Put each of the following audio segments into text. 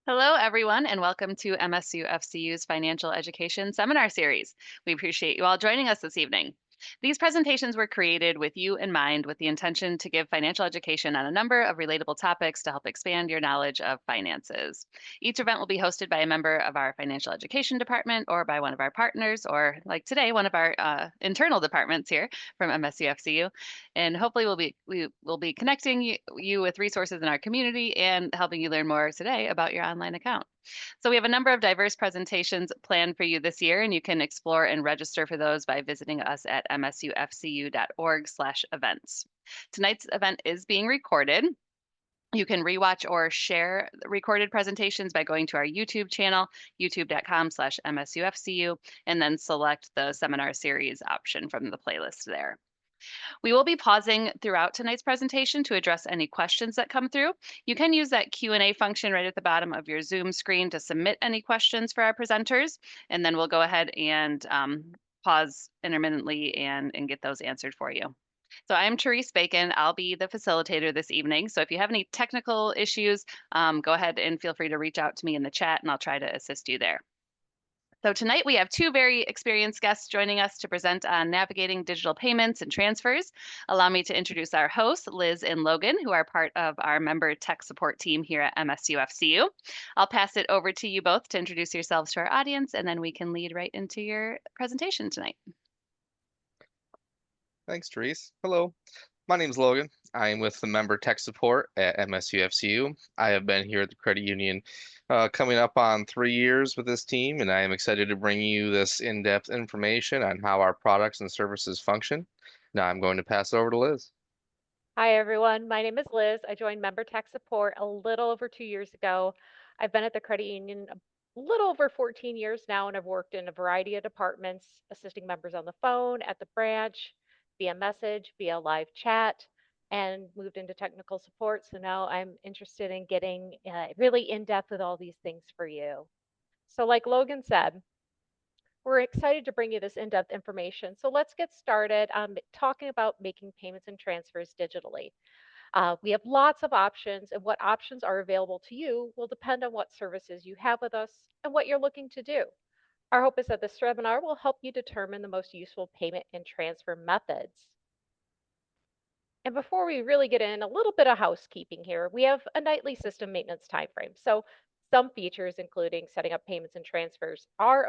Hello, everyone, and welcome to MSUFCU's Financial Education Seminar Series. We appreciate you all joining us this evening. These presentations were created with you in mind with the intention to give financial education on a number of relatable topics to help expand your knowledge of finances. Each event will be hosted by a member of our financial education department or by one of our partners, or like today, one of our internal departments here from MSUFCU. And hopefully, we will be connecting you with resources in our community and helping you learn more today about your online account. So we have a number of diverse presentations planned for you this year, and you can explore and register for those by visiting us at msufcu.org/events. Tonight's event is being recorded. You can rewatch or share recorded presentations by going to our YouTube channel, youtube.com/MSUFCU, and then select the seminar series option from the playlist there. We will be pausing throughout tonight's presentation to address any questions that come through. You can use that Q&A function right at the bottom of your Zoom screen to submit any questions for our presenters, and then we'll go ahead and pause intermittently and get those answered for you. So I'm Therese Bacon. I'll be the facilitator this evening. So if you have any technical issues, go ahead and feel free to reach out to me in the chat, and I'll try to assist you there. So tonight we have two very experienced guests joining us to present on navigating digital payments and transfers. Allow me to introduce our hosts, Liz and Logan, who are part of our member tech support team here at MSUFCU. I'll pass it over to you both to introduce yourselves to our audience, and then we can lead right into your presentation tonight. Thanks, Therese. Hello, my name is Logan. I am with the member tech support at MSUFCU. I have been here at the credit union coming up on 3 years with this team, and I am excited to bring you this in-depth information on how our products and services function. Now I'm going to pass it over to Liz. Hi, everyone. My name is Liz. I joined Member Tech Support a little over 2 years ago. I've been at the credit union a little over 14 years now, and I've worked in a variety of departments, assisting members on the phone, at the branch, via message, via live chat, and moved into technical support. So now I'm interested in getting really in depth with all these things for you. So, like Logan said, we're excited to bring you this in-depth information. So let's get started talking about making payments and transfers digitally. We have lots of options, and what options are available to you will depend on what services you have with us and what you're looking to do. Our hope is that this webinar will help you determine the most useful payment and transfer methods. And before we really get in, a little bit of housekeeping here. We have a nightly system maintenance timeframe. So some features, including setting up payments and transfers, are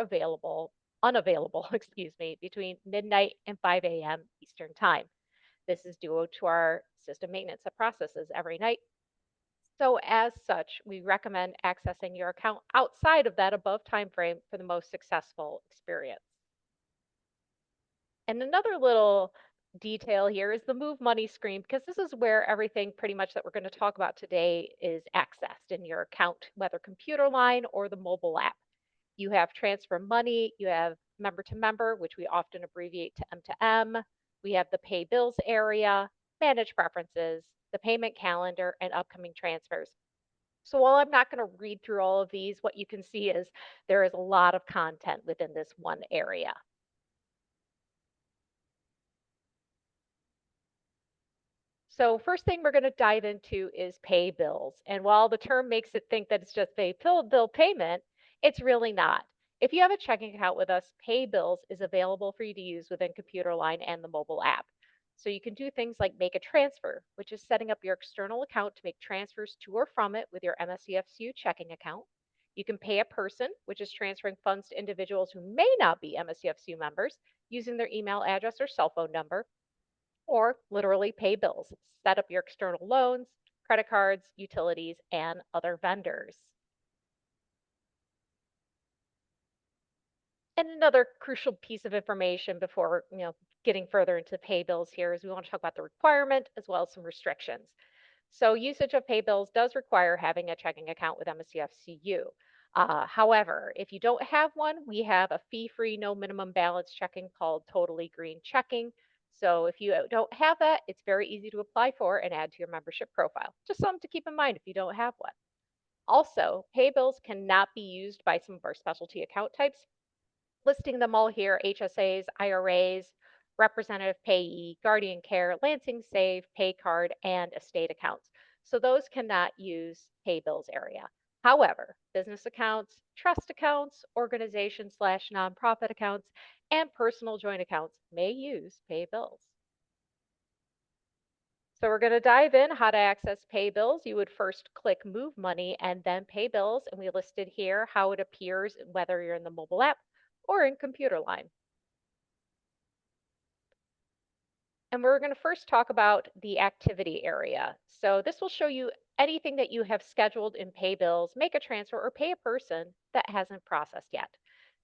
unavailable, excuse me, between midnight and 5 a.m. Eastern Time. This is due to our system maintenance that processes every night. So as such, we recommend accessing your account outside of that above time frame for the most successful experience. And another little detail here is the move money screen, because this is where everything pretty much that we're going to talk about today is accessed in your account, whether computer line or the mobile app. You have transfer money, you have member to member, which we often abbreviate to M2M. We have the pay bills area, manage preferences, the payment calendar, and upcoming transfers. So while I'm not going to read through all of these, what you can see is there is a lot of content within this one area. So first thing we're going to dive into is pay bills. And while the term makes it think that it's just a bill payment, it's really not. If you have a checking account with us, pay bills is available for you to use within Computer Line and the mobile app. So you can do things like make a transfer, which is setting up your external account to make transfers to or from it with your MSCFCU checking account. You can pay a person, which is transferring funds to individuals who may not be MSCFCU members using their email address or cell phone number, or literally pay bills, set up your external loans, credit cards, utilities, and other vendors. And another crucial piece of information before getting further into pay bills here is we want to talk about the requirement as well as some restrictions. So usage of pay bills does require having a checking account with MSCFCU. However, if you don't have one, we have a fee-free, no minimum balance checking called Totally Green Checking. So if you don't have that, it's very easy to apply for and add to your membership profile. Just something to keep in mind if you don't have one. Also, pay bills cannot be used by some of our specialty account types. Listing them all here: HSAs, IRAs, representative payee, guardian care, Lansing Save, pay card, and estate accounts. So those cannot use pay bills area. However, business accounts, trust accounts, organization/nonprofit accounts, and personal joint accounts may use pay bills. So we're going to dive in how to access pay bills. You would first click move money and then pay bills. And we listed here how it appears whether you're in the mobile app or in computer line. And we're going to first talk about the activity area. So this will show you anything that you have scheduled in pay bills, make a transfer, or pay a person that hasn't processed yet.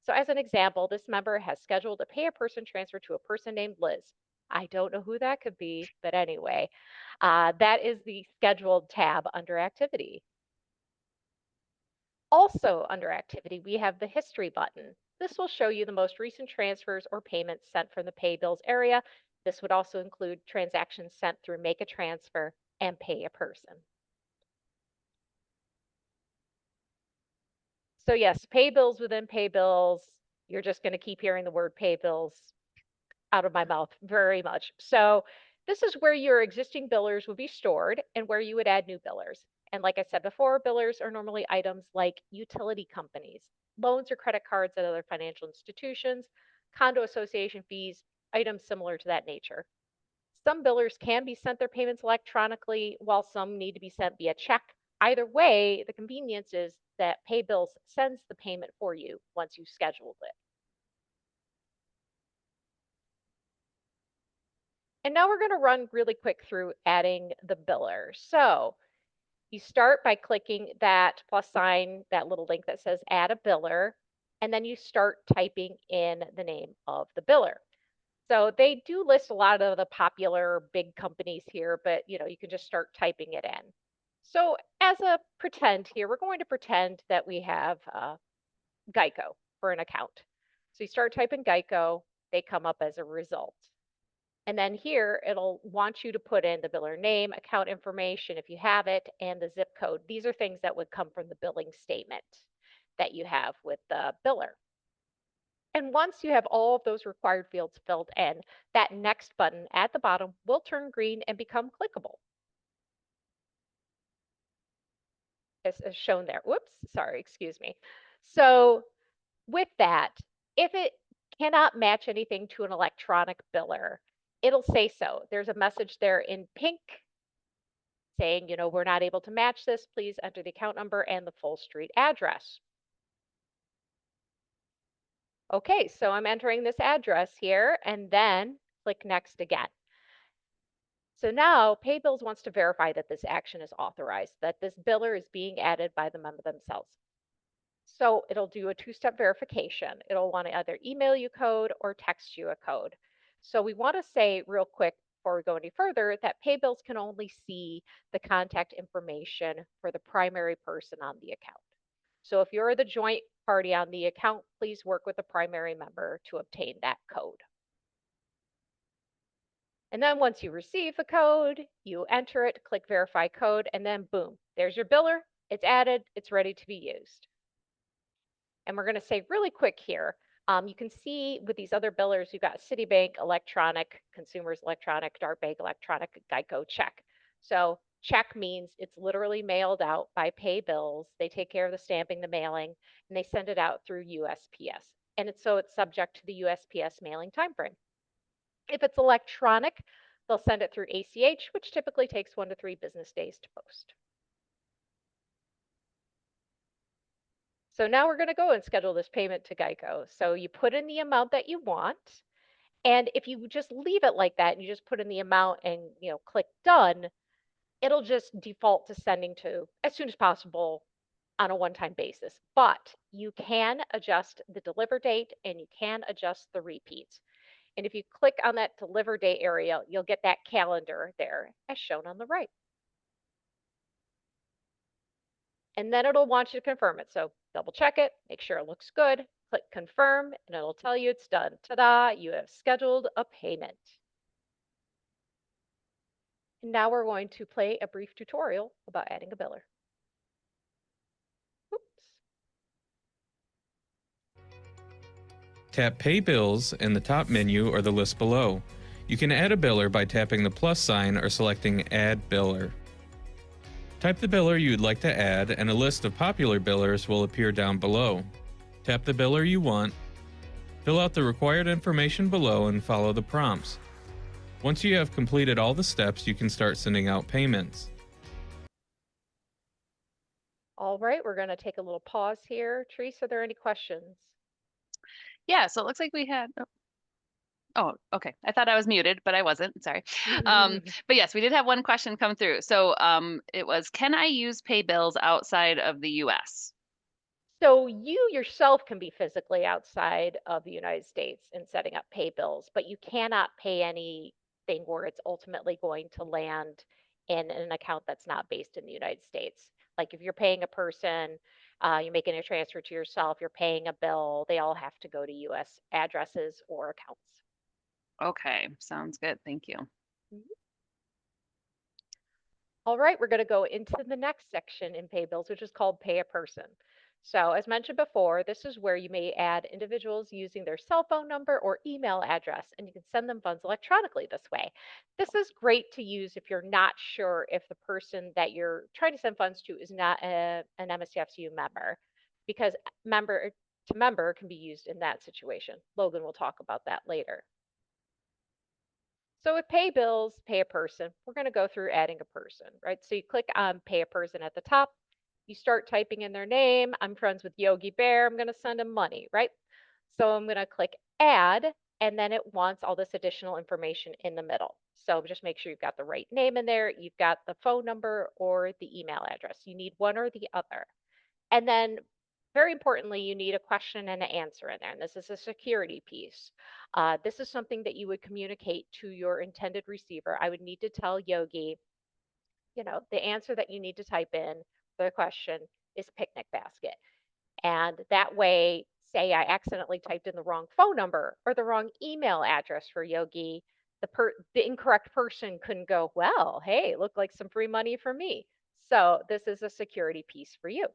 So as an example, this member has scheduled a pay a person transfer to a person named Liz. I don't know who that could be, but anyway, that is the scheduled tab under activity. Also under activity, we have the history button. This will show you the most recent transfers or payments sent from the pay bills area. This would also include transactions sent through make a transfer and pay a person. So yes, pay bills within pay bills. You're just going to keep hearing the word pay bills out of my mouth very much. So this is where your existing billers would be stored and where you would add new billers. And like I said before, billers are normally items like utility companies, loans or credit cards at other financial institutions, condo association fees, items similar to that nature. Some billers can be sent their payments electronically, while some need to be sent via check. Either way, the convenience is that Pay Bills sends the payment for you once you've scheduled it. And now we're going to run really quick through adding the biller. So you start by clicking that plus sign, that little link that says add a biller, and then you start typing in the name of the biller. So they do list a lot of the popular big companies here, but you can just start typing it in. So as a pretend here, we're going to pretend that we have Geico for an account. So you start typing Geico, they come up as a result. And then here, it'll want you to put in the biller name, account information if you have it, and the zip code. These are things that would come from the billing statement that you have with the biller. And once you have all of those required fields filled in, that next button at the bottom will turn green and become clickable. As shown there. Whoops, sorry, excuse me. So with that, if it cannot match anything to an electronic biller, it'll say so. There's a message there in pink saying, we're not able to match this. Please enter the account number and the full street address. Okay, so I'm entering this address here and then click next again. So now PayBills wants to verify that this action is authorized, that this biller is being added by the member themselves. So it'll do a two-step verification. It'll want to either email you code or text you a code. So we want to say real quick before we go any further that PayBills can only see the contact information for the primary person on the account. So if you're the joint party on the account, please work with the primary member to obtain that code. And then once you receive the code, you enter it, click verify code, and then boom, there's your biller. It's added, it's ready to be used. And we're going to say really quick here, you can see with these other billers, you've got Citibank, electronic, consumers electronic, Dart Bank electronic, Geico check. So check means it's literally mailed out by Pay Bills. They take care of the stamping, the mailing, and they send it out through USPS. And it's subject to the USPS mailing timeframe. If it's electronic, they'll send it through ACH, which typically takes 1 to 3 business days to post. So now we're going to go and schedule this payment to Geico. So you put in the amount that you want. And if you just leave it like that and you just put in the amount and click done, it'll just default to sending to as soon as possible on a one-time basis. But you can adjust the deliver date and you can adjust the repeats. And if you click on that deliver date area, you'll get that calendar there as shown on the right. And then it'll want you to confirm it. So double check it, make sure it looks good, click confirm, and it'll tell you it's done. Ta-da, you have scheduled a payment. And now we're going to play a brief tutorial about adding a biller. Oops. Tap Pay Bills in the top menu or the list below. You can add a biller by tapping the plus sign or selecting Add Biller. Type the biller you'd like to add, and a list of popular billers will appear down below. Tap the biller you want, fill out the required information below, and follow the prompts. Once you have completed all the steps, you can start sending out payments. All right, we're going to take a little pause here. Therese, are there any questions? Yeah, so it looks like we had. Oh, okay. I thought I was muted, but I wasn't. Sorry. But yes, we did have one question come through. So it was, can I use pay bills outside of the US? So you yourself can be physically outside of the United States in setting up pay bills, but you cannot pay anything where it's ultimately going to land in an account that's not based in the United States. Like if you're paying a person, you're making a transfer to yourself, you're paying a bill, they all have to go to US addresses or accounts. Okay, sounds good. Thank you. Mhm. All right, we're going to go into the next section in pay bills, which is called pay a person. So as mentioned before, this is where you may add individuals using their cell phone number or email address, and you can send them funds electronically this way. This is great to use if you're not sure if the person that you're trying to send funds to is not an MSUFCU member, because member to member can be used in that situation. Logan will talk about that later. So with pay bills, pay a person, we're going to go through adding a person, right? So you click on pay a person at the top. You start typing in their name. I'm friends with Yogi Bear. I'm going to send him money, right? So I'm going to click add, and then it wants all this additional information in the middle. So just make sure you've got the right name in there. You've got the phone number or the email address. You need one or the other. And then very importantly, you need a question and an answer in there. And this is a security piece. This is something that you would communicate to your intended receiver. I would need to tell Yogi, the answer that you need to type in for the question is picnic basket. And that way, say I accidentally typed in the wrong phone number or the wrong email address for Yogi, the incorrect person couldn't go, well, hey, looked like some free money for me. So this is a security piece for you.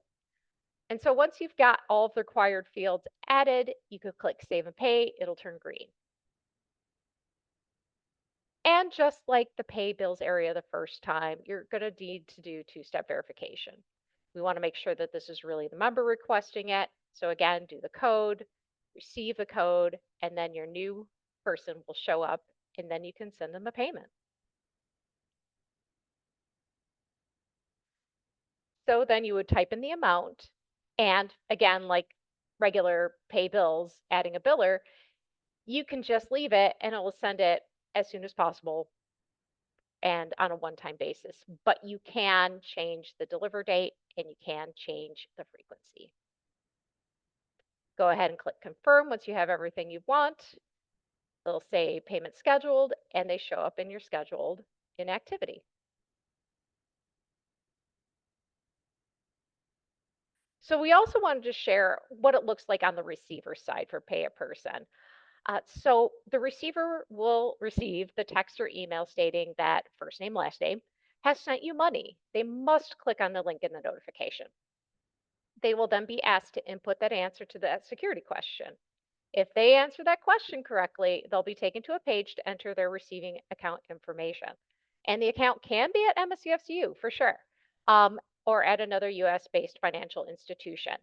And so once you've got all of the required fields added, you could click Save and Pay, it'll turn green. And just like the pay bills area the first time, you're going to need to do two-step verification. We want to make sure that this is really the member requesting it. So again, do the code, receive the code, and then your new person will show up, and then you can send them a payment. So then you would type in the amount, and again, like regular pay bills, adding a biller, you can just leave it and it will send it as soon as possible and on a one-time basis. But you can change the deliver date and you can change the frequency. Go ahead and click confirm once you have everything you want. It'll say payment scheduled and they show up in your scheduled inactivity. So we also wanted to share what it looks like on the receiver side for pay a person. So the receiver will receive the text or email stating that first name, last name has sent you money. They must click on the link in the notification. They will then be asked to input that answer to that security question. If they answer that question correctly, they'll be taken to a page to enter their receiving account information. And the account can be at MSUFCU for sure, or at another US-based financial institution.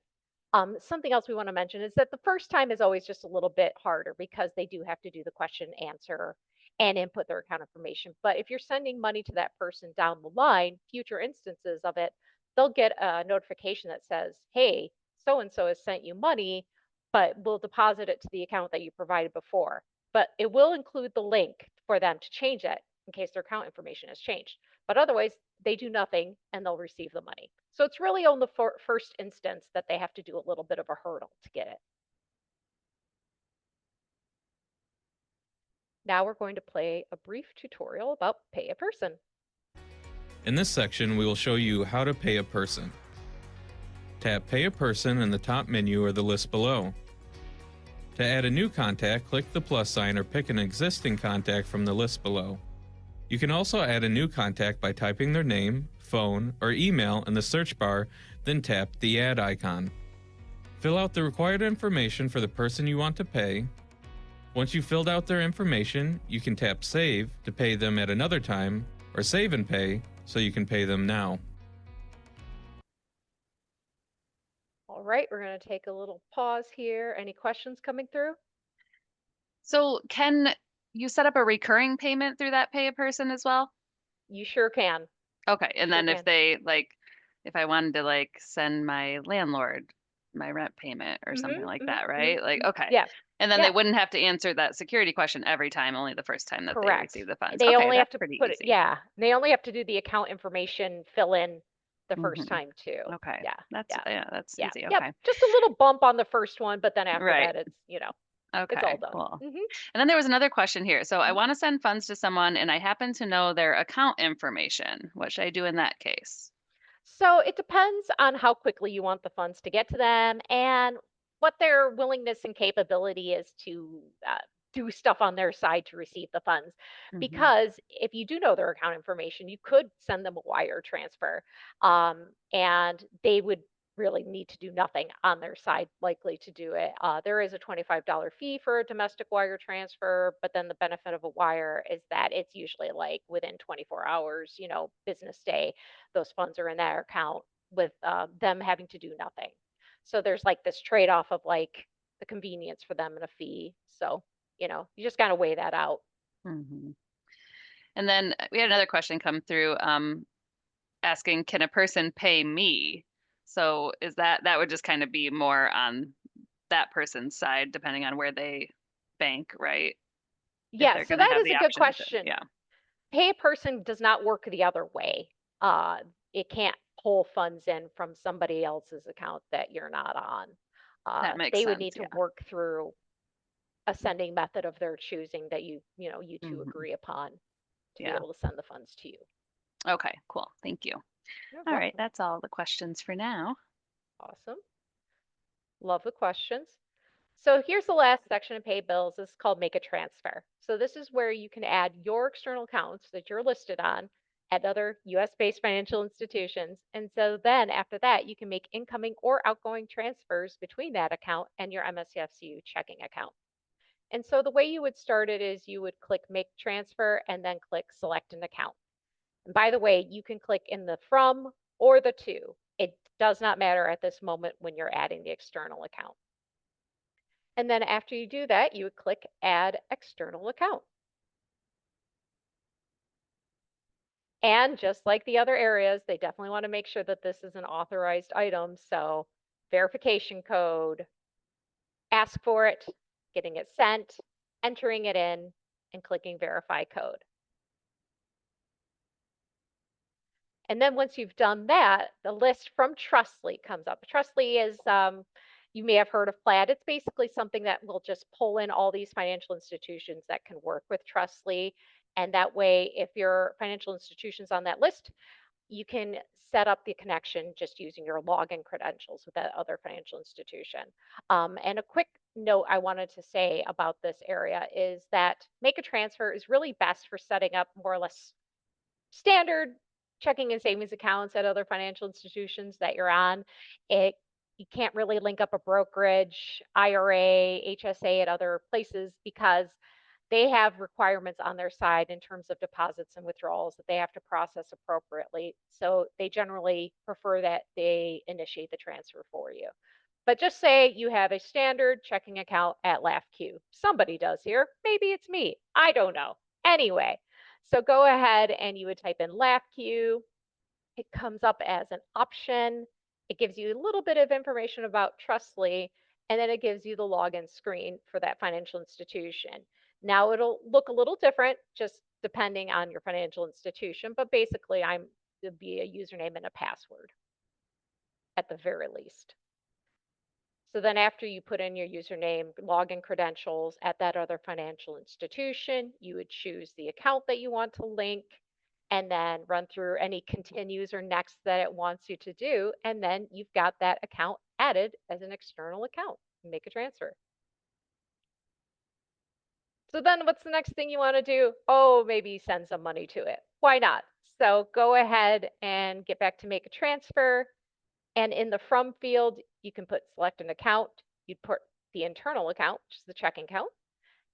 Something else we want to mention is that the first time is always just a little bit harder because they do have to do the question answer and input their account information. But if you're sending money to that person down the line, future instances of it, they'll get a notification that says, hey, so-and-so has sent you money, but we'll deposit it to the account that you provided before. But it will include the link for them to change it in case their account information has changed. But otherwise, they do nothing and they'll receive the money. So it's really on the first instance that they have to do a little bit of a hurdle to get it. Now we're going to play a brief tutorial about pay a person. In this section, we will show you how to pay a person. Tap Pay a Person in the top menu or the list below. To add a new contact, click the plus sign or pick an existing contact from the list below. You can also add a new contact by typing their name, phone, or email in the search bar, then tap the add icon. Fill out the required information for the person you want to pay. Once you've filled out their information, you can tap Save to pay them at another time, or Save and Pay so you can pay them now. All right, we're going to take a little pause here. Any questions coming through? So can you set up a recurring payment through that pay a person as well? You sure can. Okay, and Sure then if can. they like, if I wanted to like send my landlord my rent payment or something like that, right? Like, okay. Yeah, And then they yeah, wouldn't have to answer that security question every time, only the first time that they correct. receive the funds. They Okay, only have that's to pretty put it, easy. yeah, they only have to do the account information fill in the first Hmm. time too. Okay. Yeah, That's, yeah, yeah, that's yeah, easy. yep. Okay. Just a little bump on the first one, but then after Right. that, it's, it's all Okay, done. cool. Hmm. And then there was another question here. So I Hmm. want to send funds to someone and I happen to know their account information. What should I do in that case? So it depends on how quickly you want the funds to get to them and what their willingness and capability is to do stuff on their side to receive the funds. Hmm. Because if you do know their account information, you could send them a wire transfer, and they would really need to do nothing on their side, likely to do it. There is a $25 fee for a domestic wire transfer, but then the benefit of a wire is that it's usually like within 24 hours, business day those funds are in their account with them having to do nothing. So there's like this trade off of like the convenience for them and a fee. So, you just got to weigh that out. Hmm. And then we had another question come through asking, can a person pay me? So is that would just kind of be more on that person's side, depending on where they bank, right? If Yeah, they're so going to that have is the a good option to, question. yeah, Pay a person does not work the other way. Uh, it can't pull funds in from somebody else's account that you're not on. that makes They would sense. need to Yeah. work through a sending method of their choosing that you two Hmm. agree upon to be Yeah. able to send the funds to you. Okay, cool. Thank you. You're All right, welcome. that's all the questions for now. Awesome. Love the questions. So here's the last section of pay bills. This is called make a transfer. So this is where you can add your external accounts that you're listed on at other US-based financial institutions. And so then after that, you can make incoming or outgoing transfers between that account and your MSUFCU checking account. And so the way you would start it is you would click make transfer and then click select an account. And by the way, you can click in the from or the to. It does not matter at this moment when you're adding the external account. And then after you do that, you would click Add External Account. And just like the other areas, they definitely want to make sure that this is an authorized item. So verification code, ask for it, getting it sent, entering it in, and clicking Verify Code. And then once you've done that, the list from Trustly comes up. Trustly is, you may have heard of Plaid. It's basically something that will just pull in all these financial institutions that can work with Trustly. And that way, if your financial institution's on that list, you can set up the connection just using your login credentials with that other financial institution. And a quick note I wanted to say about this area is that Make a Transfer is really best for setting up more or less standard checking and savings accounts at other financial institutions that you're on. It You can't really link up a brokerage, IRA, HSA at other places because they have requirements on their side in terms of deposits and withdrawals that they have to process appropriately. So they generally prefer that they initiate the transfer for you. But just say you have a standard checking account at LAFQ. Somebody does here. Maybe it's me. I don't know. Anyway, so go ahead and you would type in LAFQ. It comes up as an option. It gives you a little bit of information about Trustly, and then it gives you the login screen for that financial institution. Now it'll look a little different just depending on your financial institution, but basically it'll be a username and a password at the very least. So then after you put in your username, login credentials at that other financial institution, you would choose the account that you want to link and then run through any continues or next that it wants you to do. And then you've got that account added as an external account. Make a transfer. So then what's the next thing you want to do? Oh, maybe send some money to it. Why not? So go ahead and get back to make a transfer. And in the from field, you can put select an account. You'd put the internal account, which is the checking account.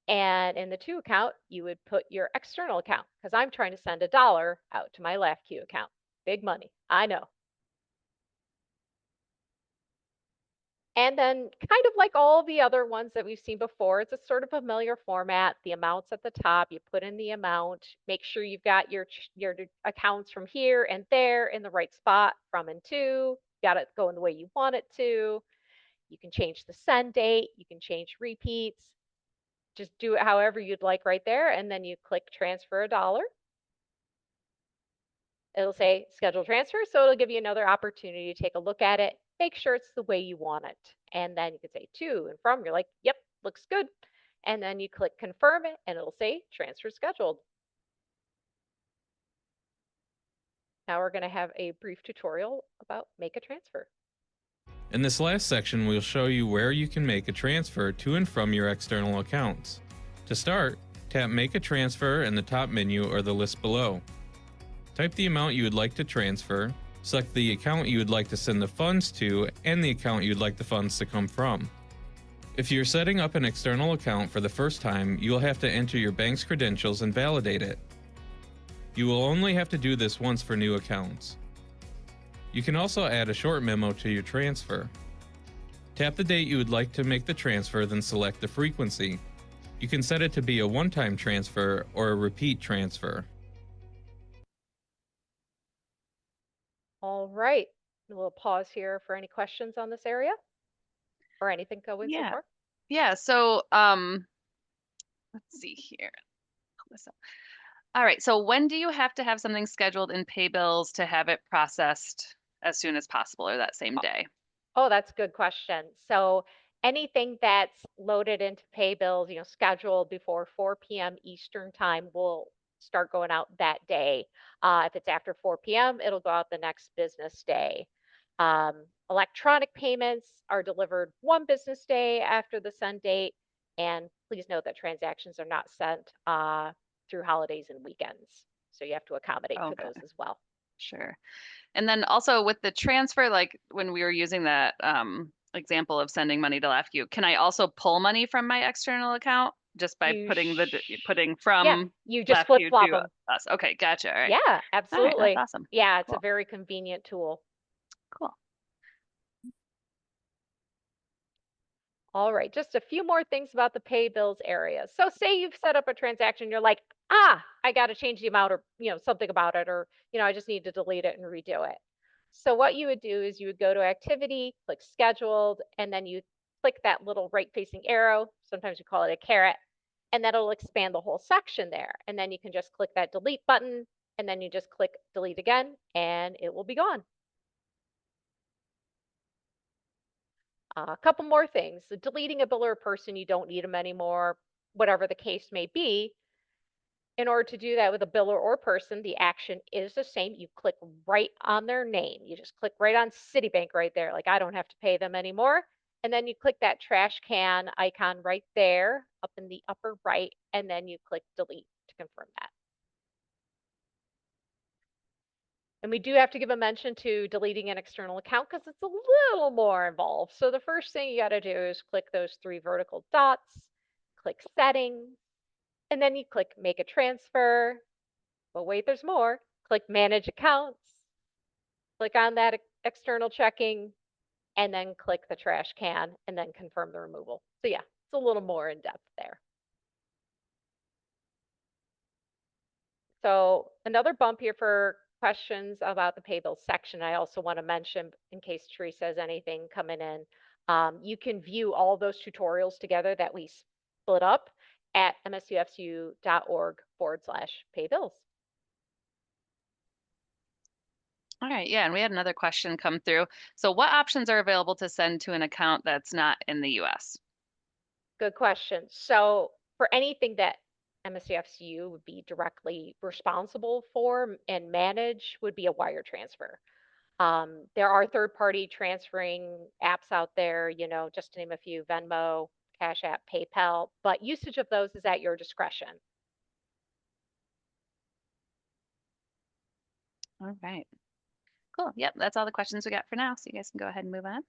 And in the to account, you would put your external account because I'm trying to send $1 out to my LAFQ account. Big money, I know. And then kind of like all the other ones that we've seen before, it's a sort of familiar format. The amounts at the top, you put in the amount, make sure you've got your accounts from here and there in the right spot, from and to, got it going the way you want it to. You can change the send date, you can change repeats. Just do it however you'd like right there, and then you click transfer $1. It'll say schedule transfer, so it'll give you another opportunity to take a look at it, make sure it's the way you want it. And then you can say to and from, you're like, yep, looks good. And then you click confirm it, and it'll say transfer scheduled. Now we're going to have a brief tutorial about make a transfer. In this last section, we'll show you where you can make a transfer to and from your external accounts. To start, tap Make a Transfer in the top menu or the list below. Type the amount you would like to transfer, select the account you would like to send the funds to, and the account you'd like the funds to come from. If you're setting up an external account for the first time, you'll have to enter your bank's credentials and validate it. You will only have to do this once for new accounts. You can also add a short memo to your transfer. Tap the date you would like to make the transfer, then select the frequency. You can set it to be a one-time transfer or a repeat transfer. All right. We'll pause here for any questions on this area or anything going so Yeah. far. Yeah, so let's see here. Pull this up. All right, so when do you have to have something scheduled in pay bills to have it processed as soon as possible or that same day? Oh, that's a good question. So anything that's loaded into pay bills, scheduled before 4 p.m. Eastern time will start going out that day. If it's after 4 p.m., it'll go out the next business day. Electronic payments are delivered one business day after the send date. And please note that transactions are not sent through holidays and weekends. So you have to accommodate for Okay, those as well. sure. And then also with the transfer, like when we were using that example of sending money to LAFCU, can I also pull money from my external account just by You putting yeah, from you just flip LAFCU flop to them. us? Okay, gotcha. All right. Yeah, All right, that's absolutely. awesome. Yeah, it's a Cool. very convenient tool. Cool. All right, just a few more things about the pay bills area. So say you've set up a transaction, you're like, I got to change the amount or, something about it, or, I just need to delete it and redo it. So what you would do is you would go to activity, click scheduled, and then you click that little right facing arrow. Sometimes we call it a caret, and that'll expand the whole section there. And then you can just click that delete button, and then you just click delete again, and it will be gone. A couple more things. So deleting a bill or a person, you don't need them anymore, whatever the case may be. In order to do that with a biller or person, the action is the same. You click right on their name. You just click right on Citibank right there. Like, I don't have to pay them anymore. And then you click that trash can icon right there up in the upper right. And then you click delete to confirm that. And we do have to give a mention to deleting an external account because it's a little more involved. So the first thing you got to do is click those three vertical dots, click settings, and then you click make a transfer. But wait, there's more. Click manage accounts, click on that external checking, and then click the trash can and then confirm the removal. So yeah, it's a little more in depth there. So another bump here for questions about the pay bill section, I also want to mention in case Teresa has anything coming in, you can view all those tutorials together that we split up at msufcu.org/pay bills. All right, yeah, and we had another question come through. So what options are available to send to an account that's not in the US? Good question. So for anything that MSUFCU would be directly responsible for and manage would be a wire transfer. There are third-party transferring apps out there, just to name a few, Venmo, Cash App, PayPal, but usage of those is at your discretion. All right. Cool. Yep, that's all the questions we got for now. So you guys can go ahead and move on.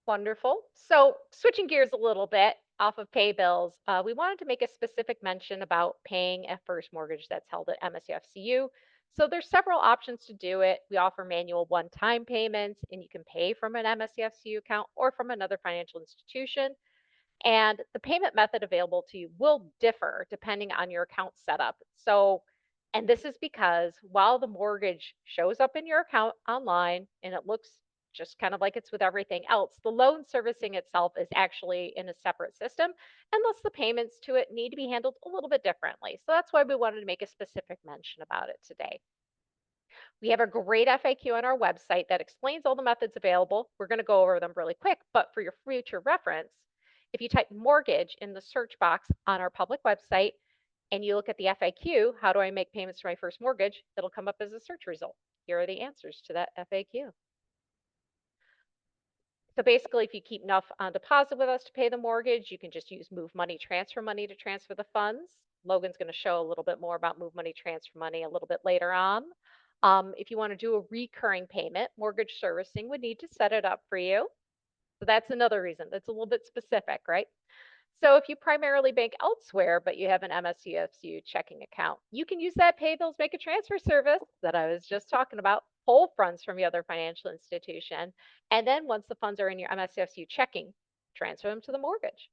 Wonderful. So switching gears a little bit off of pay bills, we wanted to make a specific mention about paying a first mortgage that's held at MSUFCU. So there's several options to do it. We offer manual one-time payments, and you can pay from an MSCFCU account or from another financial institution. And the payment method available to you will differ depending on your account setup. So, and this is because while the mortgage shows up in your account online and it looks just kind of like it's with everything else, the loan servicing itself is actually in a separate system, and thus the payments to it need to be handled a little bit differently. So that's why we wanted to make a specific mention about it today. We have a great FAQ on our website that explains all the methods available. We're going to go over them really quick, but for your future reference, if you type mortgage in the search box on our public website and you look at the FAQ, how do I make payments for my first mortgage? It'll come up as a search result. Here are the answers to that FAQ. So basically, if you keep enough on deposit with us to pay the mortgage, you can just use Move Money Transfer Money to transfer the funds. Logan's going to show a little bit more about Move Money Transfer Money a little bit later on. If you want to do a recurring payment, mortgage servicing would need to set it up for you. So that's another reason. That's a little bit specific, right? So if you primarily bank elsewhere, but you have an MSUFCU checking account, you can use that pay bills make a transfer service that I was just talking about, pull funds from your other financial institution, and then once the funds are in your MSUFCU checking, transfer them to the mortgage.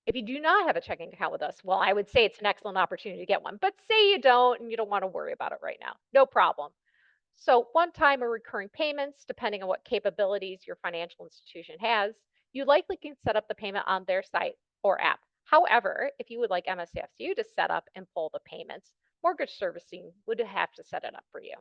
If you do not have a checking account with us, well, I would say it's an excellent opportunity to get one, but say you don't and you don't want to worry about it right now, no problem. So one-time or recurring payments, depending on what capabilities your financial institution has, you likely can set up the payment on their site or app. However, if you would like MSCFCU to set up and pull the payments, mortgage servicing would have to set it up for you.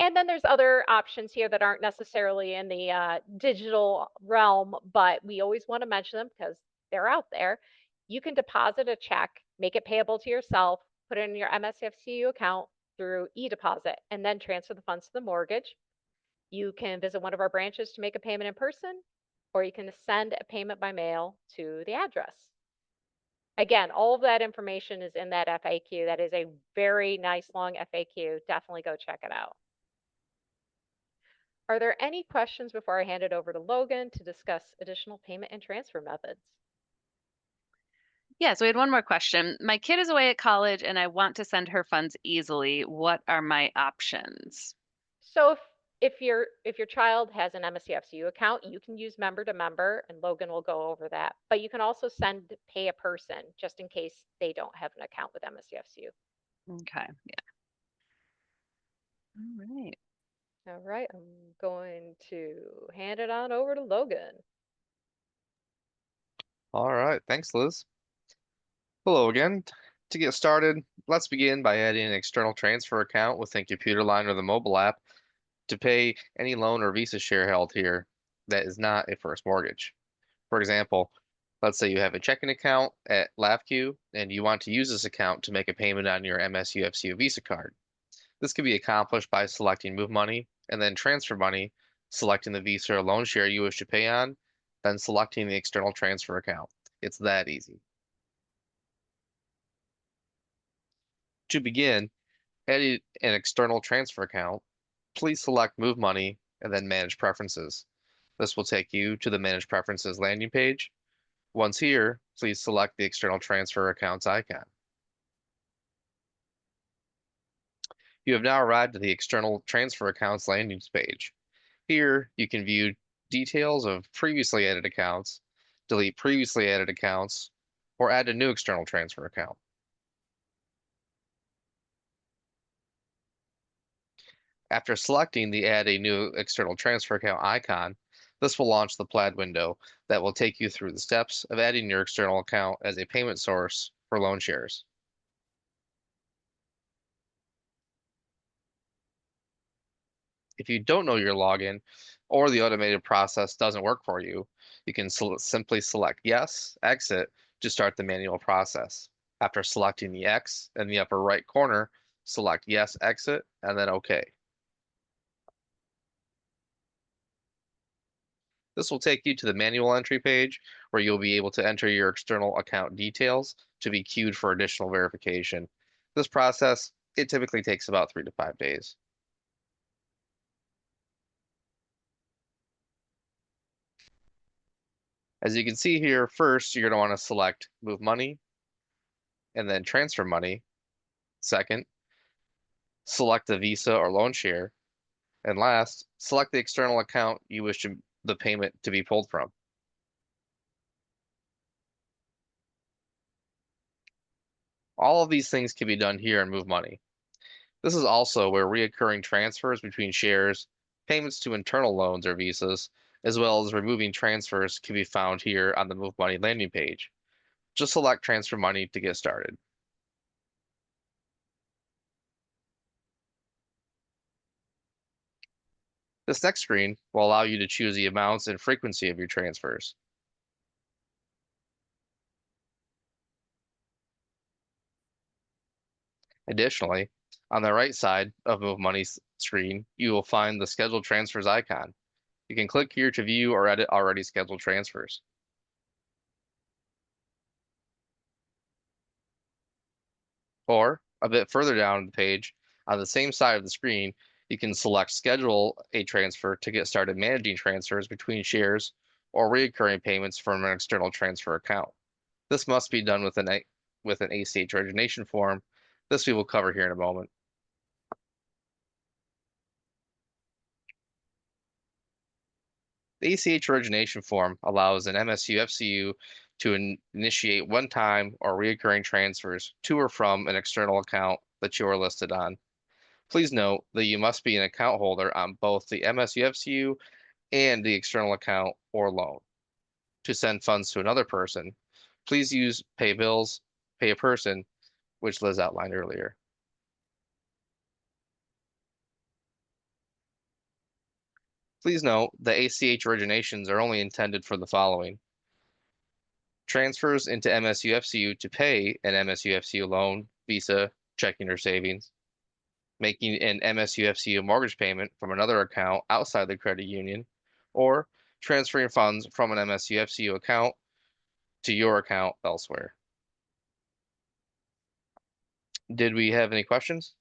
And then there's other options here that aren't necessarily in the digital realm, but we always want to mention them because they're out there. You can deposit a check, make it payable to yourself, put it in your MSFCU account through e-deposit, and then transfer the funds to the mortgage. You can visit one of our branches to make a payment in person, or you can send a payment by mail to the address. Again, all of that information is in that FAQ. That is a very nice long FAQ. Definitely go check it out. Are there any questions before I hand it over to Logan to discuss additional payment and transfer methods? Yeah, so we had one more question. My kid is away at college and I want to send her funds easily. What are my options? So if your child has an MSCFCU account, you can use member to member, and Logan will go over that. But you can also send pay a person just in case they don't have an account with MSCFCU. Okay, yeah. All right. All right, I'm going to hand it on over to Logan. All right, thanks, Liz. Hello again. To get started, let's begin by adding an external transfer account within Computer Line or the mobile app to pay any loan or Visa share held here that is not a first mortgage. For example, let's say you have a checking account at LAFCU and you want to use this account to make a payment on your MSUFCU Visa card. This can be accomplished by selecting Move Money and then Transfer Money, selecting the Visa or loan share you wish to pay on, then selecting the external transfer account. It's that easy. To begin, adding an external transfer account, please select Move Money and then Manage Preferences. This will take you to the Manage Preferences landing page. Once here, please select the external transfer accounts icon. You have now arrived at the external transfer accounts landing page. Here, you can view details of previously added accounts, delete previously added accounts, or add a new external transfer account. After selecting the Add a New External Transfer Account icon, this will launch the Plaid window that will take you through the steps of adding your external account as a payment source for loan shares. If you don't know your login or the automated process doesn't work for you, you can simply select Yes, Exit to start the manual process. After selecting the X in the upper right corner, select Yes, Exit, and then OK. This will take you to the manual entry page where you'll be able to enter your external account details to be queued for additional verification. This process, it typically takes about 3 to 5 days. As you can see here, first, you're going to want to select Move Money and then Transfer Money. Second, select the Visa or loan share. And last, select the external account you wish the payment to be pulled from. All of these things can be done here in Move Money. This is also where reoccurring transfers between shares, payments to internal loans or visas, as well as removing transfers can be found here on the Move Money landing page. Just select Transfer Money to get started. This next screen will allow you to choose the amounts and frequency of your transfers. Additionally, on the right side of Move Money's screen, you will find the Scheduled Transfers icon. You can click here to view or edit already scheduled transfers. Or, a bit further down the page, on the same side of the screen, you can select Schedule a transfer to get started managing transfers between shares or recurring payments from an external transfer account. This must be done with an ACH origination form. This we will cover here in a moment. The ACH origination form allows an MSUFCU to initiate one-time or recurring transfers to or from an external account that you are listed on. Please note that you must be an account holder on both the MSUFCU and the external account or loan. To send funds to another person, please use Pay Bills, Pay a Person, which Liz outlined earlier. Please note that ACH originations are only intended for the following: transfers into MSUFCU to pay an MSUFCU loan, Visa, checking, or savings, making an MSUFCU mortgage payment from another account outside the credit union, or transferring funds from an MSUFCU account to your account elsewhere. Did we have any questions?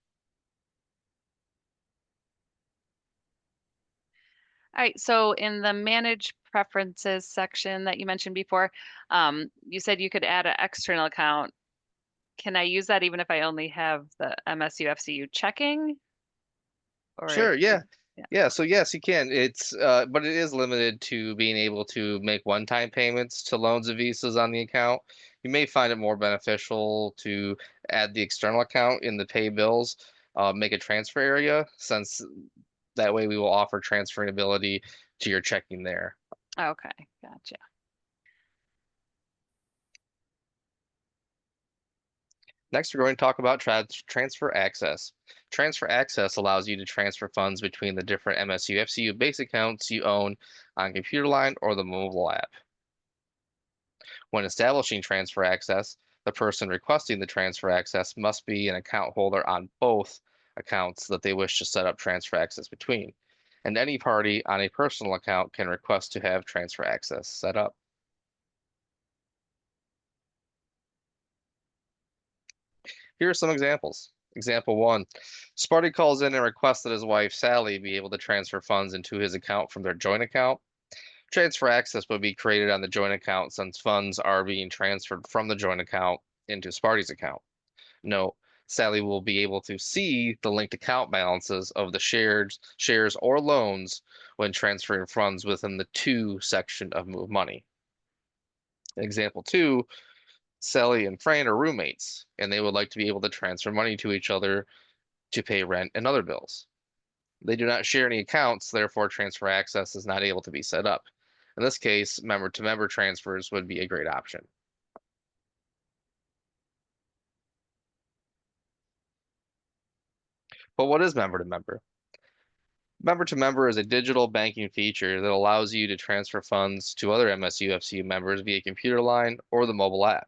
All right, so in the manage preferences section that you mentioned before, you said you could add an external account. Can I use that even if I only have the MSUFCU checking? Sure, yeah. yeah. Yeah, so yes, you can. But it is limited to being able to make one-time payments to loans and visas on the account. You may find it more beneficial to add the external account in the pay bills, make a transfer area, since that way we will offer transferring ability to your checking there. Okay, gotcha. Next, we're going to talk about transfer access. Transfer access allows you to transfer funds between the different MSUFCU base accounts you own on computer line or the mobile app. When establishing transfer access, the person requesting the transfer access must be an account holder on both accounts that they wish to set up transfer access between. And any party on a personal account can request to have transfer access set up. Here are some examples. Example 1, Sparty calls in and requests that his wife Sally be able to transfer funds into his account from their joint account. Transfer access would be created on the joint account since funds are being transferred from the joint account into Sparty's account. Note, Sally will be able to see the linked account balances of the shares or loans when transferring funds within the To section of Move Money. Example 2, Sally and Fran are roommates, and they would like to be able to transfer money to each other to pay rent and other bills. They do not share any accounts, therefore transfer access is not able to be set up. In this case, member-to-member transfers would be a great option. But what is member-to-member? Member-to-member is a digital banking feature that allows you to transfer funds to other MSUFCU members via computer line or the mobile app.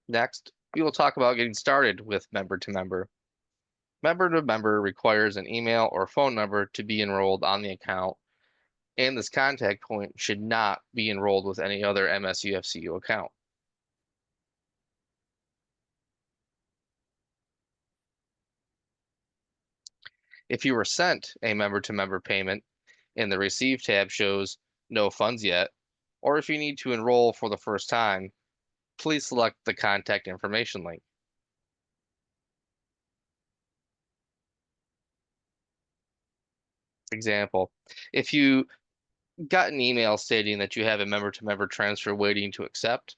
Next, we will talk about getting started with member-to-member. Member-to-member requires an email or phone number to be enrolled on the account, and this contact point should not be enrolled with any other MSUFCU account. If you were sent a member-to-member payment and the Receive tab shows no funds yet, or if you need to enroll for the first time, please select the contact information link. Example, if you got an email stating that you have a member-to-member transfer waiting to accept,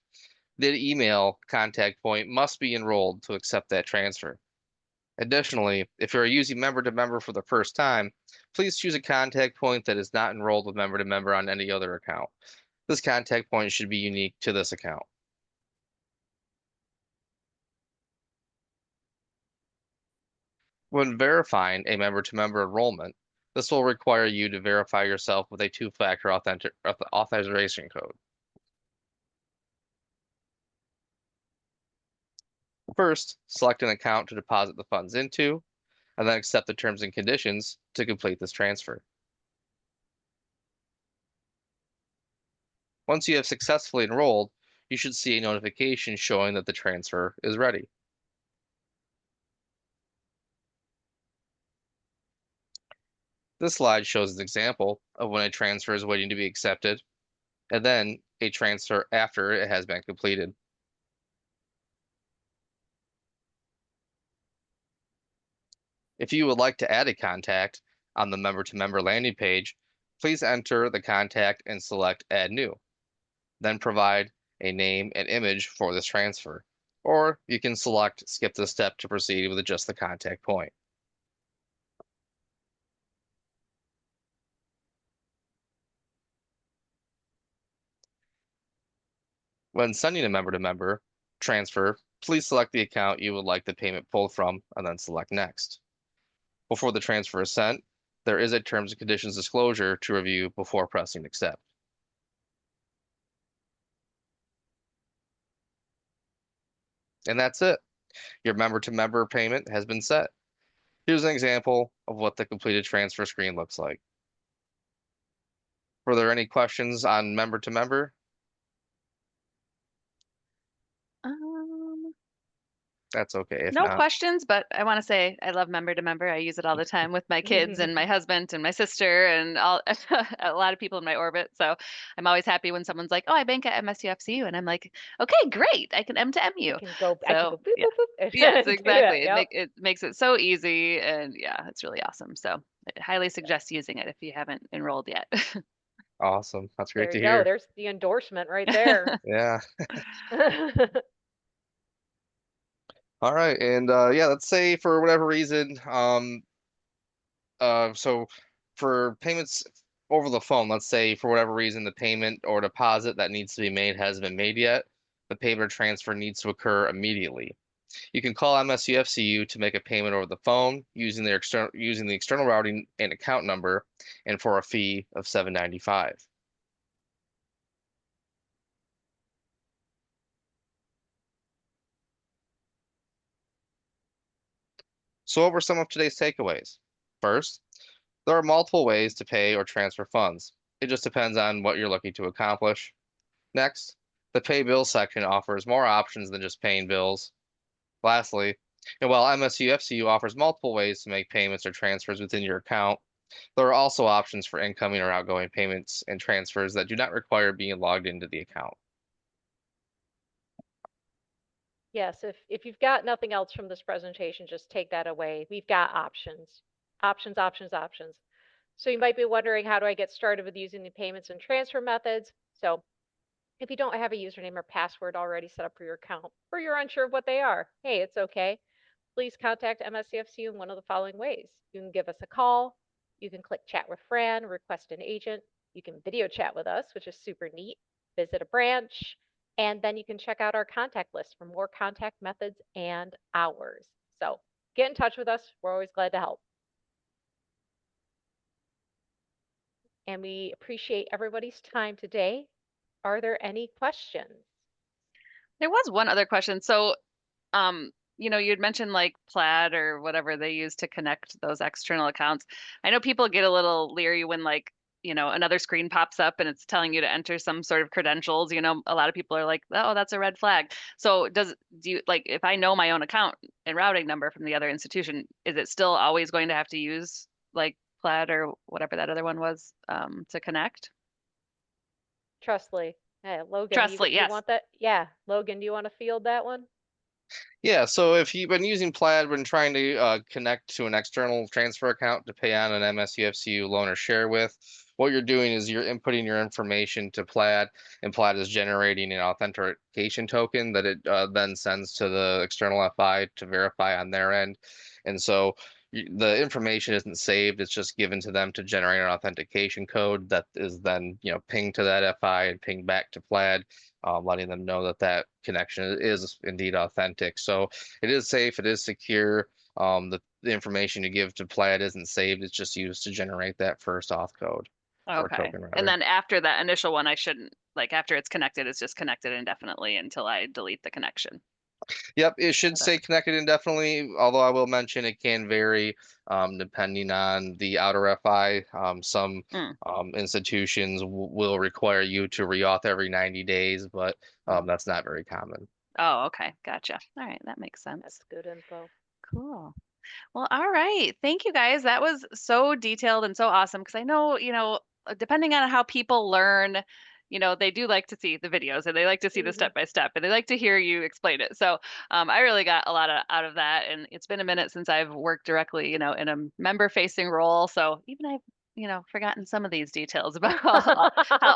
the email contact point must be enrolled to accept that transfer. Additionally, if you are using member-to-member for the first time, please choose a contact point that is not enrolled with member-to-member on any other account. This contact point should be unique to this account. When verifying a member-to-member enrollment, this will require you to verify yourself with a two-factor authorization code. First, select an account to deposit the funds into, and then accept the terms and conditions to complete this transfer. Once you have successfully enrolled, you should see a notification showing that the transfer is ready. This slide shows an example of when a transfer is waiting to be accepted, and then a transfer after it has been completed. If you would like to add a contact on the member-to-member landing page, please enter the contact and select Add New. Then provide a name and image for this transfer. Or you can select Skip this step to proceed with just the contact point. When sending a member-to-member transfer, please select the account you would like the payment pulled from and then select Next. Before the transfer is sent, there is a terms and conditions disclosure to review before pressing Accept. And that's it. Your member-to-member payment has been set. Here's an example of what the completed transfer screen looks like. Were there any questions on member-to-member? That's okay if No not. questions, but I want to say I love member to member. I use it all the time with my kids and my husband and my sister and all a lot of people in my orbit. So I'm always happy when someone's like, "Oh, I bank at MSUFCU," and I'm like, "Okay, great. I can M to MU." I can go So boop, yeah, boop, boop, and yes, do that. exactly. Yep. It makes it so easy, and yeah, it's really awesome. So I highly suggest using it if you haven't enrolled yet. Awesome. That's great There to you go. hear. There's the endorsement right there. Yeah. All right. And yeah, let's say for whatever reason, so for payments over the phone, let's say for whatever reason the payment or deposit that needs to be made hasn't been made yet, the payment or transfer needs to occur immediately. You can call MSUFCU to make a payment over the phone using the external routing and account number, and for a fee of $7.95. So what were some of today's takeaways? First, there are multiple ways to pay or transfer funds. It just depends on what you're looking to accomplish. Next, the pay bill section offers more options than just paying bills. Lastly, and while MSUFCU offers multiple ways to make payments or transfers within your account, there are also options for incoming or outgoing payments and transfers that do not require being logged into the account. Yes, if you've got nothing else from this presentation, just take that away. We've got options. Options, options, options. So you might be wondering, how do I get started with using the payments and transfer methods? So if you don't have a username or password already set up for your account, or you're unsure of what they are, hey, it's okay. Please contact MSCFCU in one of the following ways. You can give us a call, you can click chat with Fran, request an agent, you can video chat with us, which is super neat, visit a branch, and then you can check out our contact list for more contact methods and hours. So get in touch with us. We're always glad to help. And we appreciate everybody's time today. Are there any questions? There was one other question. So you had mentioned like Plaid or whatever they use to connect those external accounts. I know people get a little leery when like, another screen pops up and it's telling you to enter some sort of credentials. A lot of people are like, "Oh, that's a red flag." So do you like, if I know my own account and routing number from the other institution, is it still always going to have to use like Plaid or whatever that other one was to connect? Trustly. Yeah, Logan, Trustly, you yes. want that? Yeah, Logan, do you want to field that one? Yeah, so if you've been using Plaid when trying to connect to an external transfer account to pay on an MSUFCU loan or share with, what you're doing is you're inputting your information to Plaid, and Plaid is generating an authentication token that it then sends to the external FI to verify on their end. And so the information isn't saved; it's just given to them to generate an authentication code that is then pinged to that FI and pinged back to Plaid, letting them know that that connection is indeed authentic. So it is safe, it is secure. The information you give to Plaid isn't saved, it's just used to generate that first auth code or Okay. token And rather. then after that initial one, I shouldn't, like after it's connected, it's just connected indefinitely until I delete the connection. Yep, it should Okay. stay connected indefinitely, although I will mention it can vary depending on the outer FI. Some Mm, institutions will require you to reauth every 90 days, but mm. that's not very common. Oh, okay. Gotcha. All right. That makes sense. That's good info. Cool. Well, all right. Thank you guys. That was so detailed and so awesome because I know, depending on how people learn, they do like to see the videos and they like to see the Mhm. step by step and they like to hear you explain it. So, I really got a lot out of that. And it's been a minute since I've worked directly, in a member facing role. So even I've, forgotten some of these details about how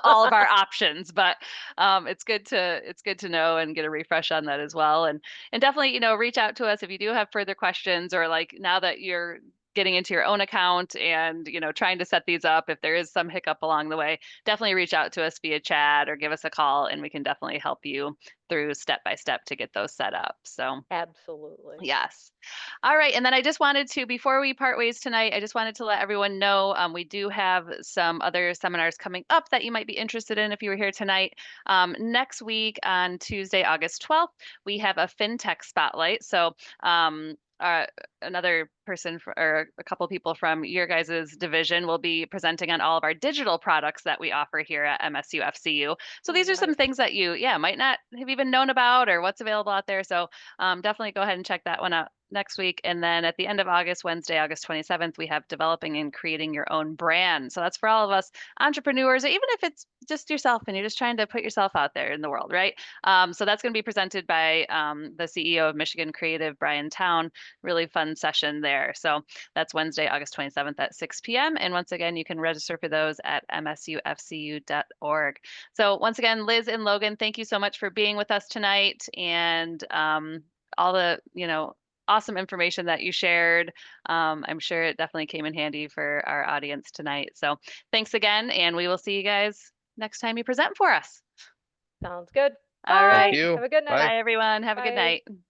all of our options, but it's good to know and get a refresh on that as well. And definitely, reach out to us if you do have further questions or like now that you're getting into your own account and, trying to set these up, if there is some hiccup along the way, definitely reach out to us via chat or give us a call and we can definitely help you through step by step to get those set up. So, Absolutely. yes. All right. And then I just wanted to, before we part ways tonight, I just wanted to let everyone know we do have some other seminars coming up that you might be interested in if you were here tonight. Next week on Tuesday, August 12th, we have a FinTech Spotlight. So, another person or a couple people from your guys' division will be presenting on all of our digital products that we offer here at MSUFCU. So Oh, these are some nice. things that you, might not have even known about or what's available out there. So definitely go ahead and check that one out next week. And then at the end of August, Wednesday, August 27th, we have developing and creating your own brand. So that's for all of us entrepreneurs, or even if it's just yourself and you're just trying to put yourself out there in the world, right? So that's going to be presented by the CEO of Michigan Creative, Brian Town. Really fun session there. So that's Wednesday, August 27th at 6 p.m. And once again, you can register for those at msufcu.org. So once again, Liz and Logan, thank you so much for being with us tonight and all the, awesome information that you shared. I'm sure it definitely came in handy for our audience tonight. So thanks again, and we will see you guys next time you present for us. Sounds good. All Bye. right. Thank you. Have a good Bye. night. Bye, everyone. Have a good Bye. night.